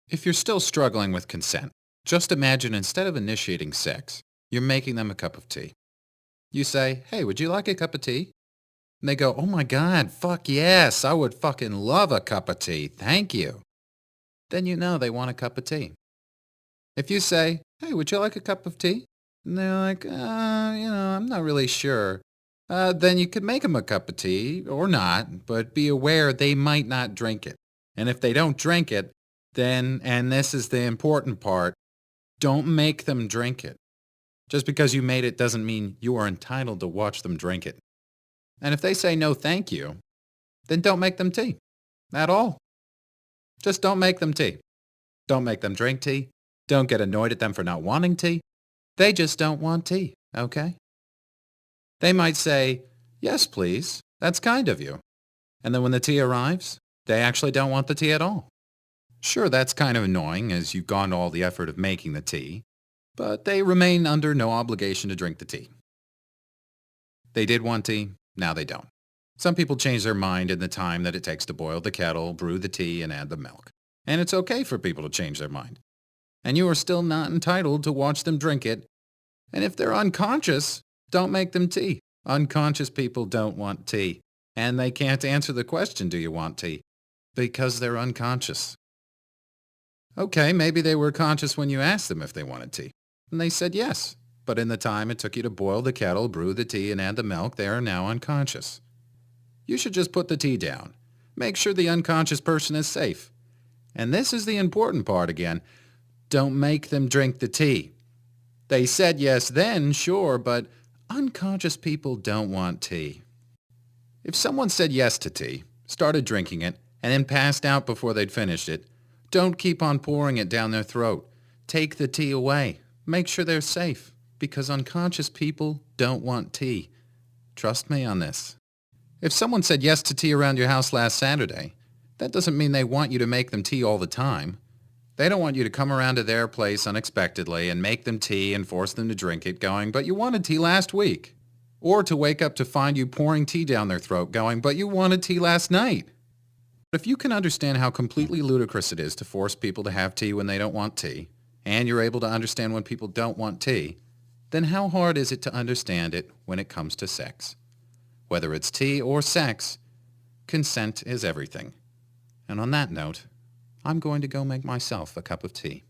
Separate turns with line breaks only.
If you're still struggling with consent, just imagine instead of initiating sex, you're making them a cup of tea. You say, "Hey, would you like a cup of tea?" And they go, "Oh my God, fuck yes, I would fucking love a cup of tea. Thank you." Then you know they want a cup of tea. If you say, "Hey, would you like a cup of tea?" And they're like, I'm not really sure. Then you could make them a cup of tea or not, but be aware they might not drink it. And if they don't drink it, then, and this is the important part, don't make them drink it. Just because you made it doesn't mean you are entitled to watch them drink it. And if they say no thank you, then don't make them tea. At all. Just don't make them tea. Don't make them drink tea. Don't get annoyed at them for not wanting tea. They just don't want tea, okay? They might say, "Yes, please. That's kind of you." And then when the tea arrives, they actually don't want the tea at all. Sure, that's kind of annoying as you've gone to all the effort of making the tea, but they remain under no obligation to drink the tea. They did want tea, now they don't. Some people change their mind in the time that it takes to boil the kettle, brew the tea, and add the milk. And it's okay for people to change their mind. And you are still not entitled to watch them drink it. And if they're unconscious, don't make them tea. Unconscious people don't want tea. And they can't answer the question, "Do you want tea?" Because they're unconscious. Okay, maybe they were conscious when you asked them if they wanted tea. And they said yes. But in the time it took you to boil the kettle, brew the tea, and add the milk, they are now unconscious. You should just put the tea down. Make sure the unconscious person is safe. And this is the important part again. Don't make them drink the tea. They said yes then, sure, but unconscious people don't want tea. If someone said yes to tea, started drinking it, and then passed out before they'd finished it, don't keep on pouring it down their throat. Take the tea away. Make sure they're safe, because unconscious people don't want tea. Trust me on this. If someone said yes to tea around your house last Saturday, that doesn't mean they want you to make them tea all the time. They don't want you to come around to their place unexpectedly and make them tea and force them to drink it going, "But you wanted tea last week." Or to wake up to find you pouring tea down their throat going, "But you wanted tea last night." If you can understand how completely ludicrous it is to force people to have tea when they don't want tea, and you're able to understand when people don't want tea, then how hard is it to understand it when it comes to sex? Whether it's tea or sex, consent is everything. And on that note, I'm going to go make myself a cup of tea.